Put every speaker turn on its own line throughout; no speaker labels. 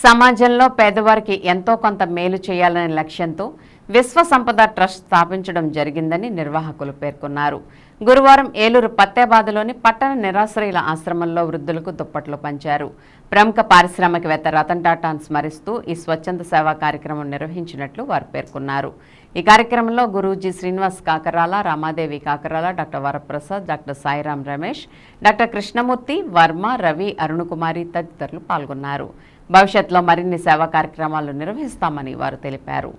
సమాజంలో పేదవారికి ఎంతో కొంత మేలు చేయాలనే లక్ష్యంతో విశ్వ సంపద ట్రస్ట్ స్థాపించడం జరిగిందని నిర్వాహకులు పేర్కొన్నారు. గురువారం ఏలూరు పత్తేబాదలోని పట్టణ నిరాశ్రయుల ఆశ్రమంలో వృద్ధులకు దుప్పట్లు పంచారు. ప్రముఖ పారిశ్రామికవేత్త రతన్ టాటాను స్మరిస్తూ ఈ స్వచ్ఛంద సేవా కార్యక్రమం నిర్వహించినట్లు వారు పేర్కొన్నారు. ఈ కార్యక్రమంలో Guruji Srinivas Kakarala, Ramadevi Kakarala, doctor Varaprasad, doctor Sairam Ramesh, doctor Krishnamurthy, Varma, Ravi, Arunakumari తదితరులు పాల్గొన్నారు. భవిష్యత్తులో మరిన్ని సేవా కార్యక్రమాలు నిర్వహిస్తామని వారు తెలిపారు.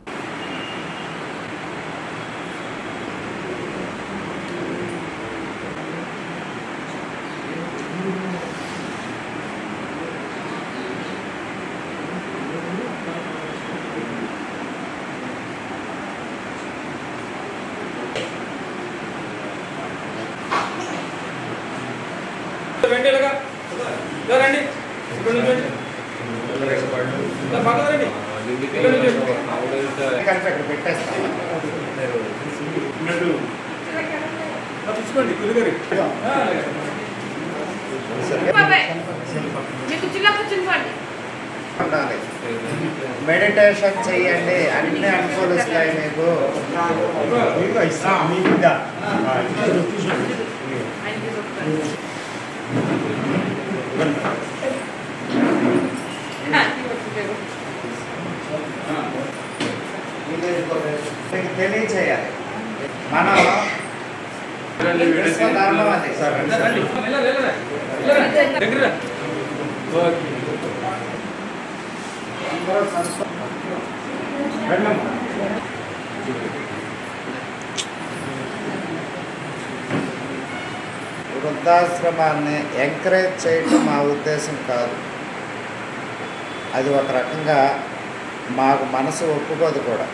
మెడిటేషన్ చెయ్యండి, అన్ని అనుకూలిస్తాయి మీకు. తెలియచేయాలి మనం ధర్మం అది. వృద్ధాశ్రమాన్ని ఎంకరేజ్ చేయటం మా ఉద్దేశం కాదు. అది ఒక రకంగా మాకు మనసు ఒప్పుకోదు కూడా.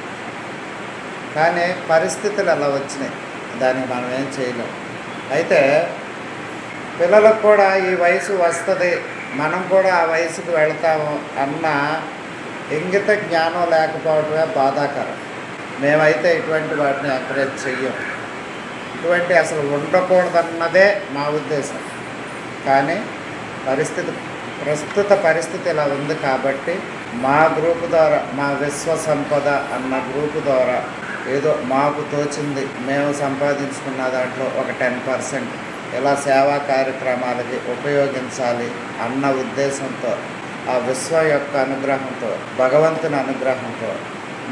కానీ పరిస్థితులు అలా వచ్చినాయి, దానికి మనం ఏం చేయలేం. అయితే పిల్లలకు కూడా ఈ వయసు వస్తుంది, మనం కూడా ఆ వయసుకు వెళ్తాము అన్న ఇంగిత జ్ఞానం లేకపోవడమే బాధాకరం. మేమైతే ఇటువంటి వాటిని ఎంకరేజ్ చెయ్యం. ఇటువంటి అసలు ఉండకూడదన్నదే మా ఉద్దేశం. కానీ ప్రస్తుత పరిస్థితి ఇలా ఉంది కాబట్టి మా గ్రూపు ద్వారా, మా విశ్వ సంపద అన్న గ్రూపు ద్వారా ఏదో మాకు తోచింది మేము సంపాదించుకున్న దాంట్లో ఒక 10% ఇలా సేవా కార్యక్రమాలకి ఉపయోగించాలి అన్న ఉద్దేశంతో, ఆ విశ్వ యొక్క అనుగ్రహంతో, భగవంతుని అనుగ్రహంతో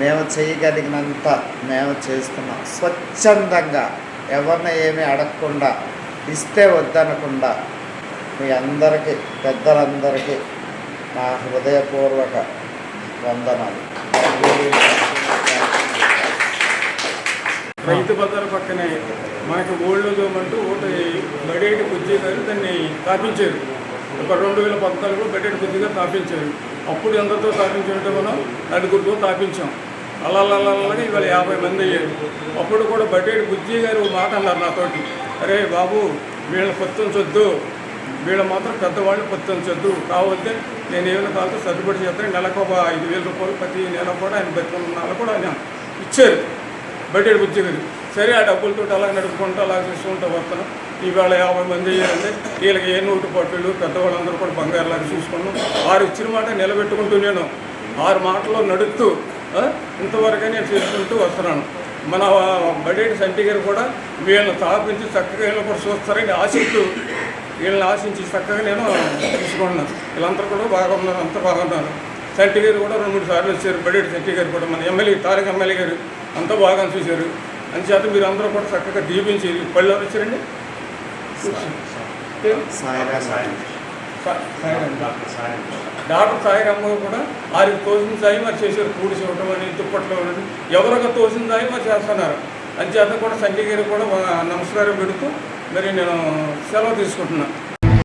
మేము చేయగలిగినంత మేము చేస్తున్నాం. స్వచ్ఛందంగా ఎవరిని ఏమీ అడగకుండా, ఇస్తే వద్దనకుండా మీ అందరికీ, పెద్దలందరికీ నా హృదయపూర్వక వందనాలు.
రైతు బజార్ పక్కనే మనకి ఓల్డ్ జోమ్ అంటూ ఒకటి బడేటి బుజ్జి గారు దాన్ని స్థాపించారు. ఒక 2014లో బడేటి బుజ్జి గారు స్థాపించారు. అప్పుడు ఎంతతో స్థాపించుంటే మనం నలుగురితో స్థాపించాం. అలాగా ఇవాళ 50 మంది అయ్యారు. అప్పుడు కూడా బడేటి బుజ్జి గారు మాట అన్నారు నాతోటి, అరే బాబు వీళ్ళని పొత్తుంచొద్దు, వీళ్ళ మాత్రం పెద్దవాళ్ళని పొత్తుంచొద్దు, కాకపోతే నేను ఏమైనా కావాలంటే సర్దుబడి చేస్తాను, నెలకు ఒక 5,000 రూపాయలు ప్రతి నెల కూడా ఆయన బతుకున్నాళ్ళు కూడా ఆయన ఇచ్చారు బడ్డేడు బుజ్జి గారు. సరే ఆ డబ్బులతో అలా నడుపుకుంటూ అలా చూసుకుంటూ వస్తున్నాం. ఇవాళ 50 మంది అయ్యారంటే వీళ్ళకి ఏ నోటు పట్టులు పెద్దవాళ్ళందరూ కూడా బంగారులాగా చూసుకున్నాం. 6 ఇచ్చిన మాట నిలబెట్టుకుంటూ నేను 6 మాటల్లో నడుపుతూ ఇంతవరకు నేను చేసుకుంటూ వస్తున్నాను. మన బడ్డేటి సంటి గారు కూడా వీళ్ళని స్థాపించి చక్కగా వీళ్ళు కూడా చూస్తారని ఆశిస్తూ, వీళ్ళని ఆశించి చక్కగా నేను తీసుకుంటున్నాను. వీళ్ళందరూ కూడా బాగున్నారు, అంతా బాగున్నారు. సంటి గారు కూడా 2-3 సార్లు వచ్చారు. బడ్డేటి సంటి గారు కూడా మన ఎమ్మెల్యే తారక ఎమ్మెల్యే గారు అంతా బాగా చూశారు. అందుచేత మీరు అందరూ కూడా చక్కగా దీపించి పళ్ళు వచ్చారండి. డాక్టర్ సాయిరామ్మ కూడా వారికి తోసిన సాయి మరి చేశారు. కూడి చూడటం అని, దుప్పట్లో అని, ఎవరికి తోసిన సాయి మరి చేస్తున్నారు. అందుచేత కూడా సంటి గారు కూడా నమస్కారం పెడుతూ మరి నేను సెలవు తీసుకుంటున్నాను.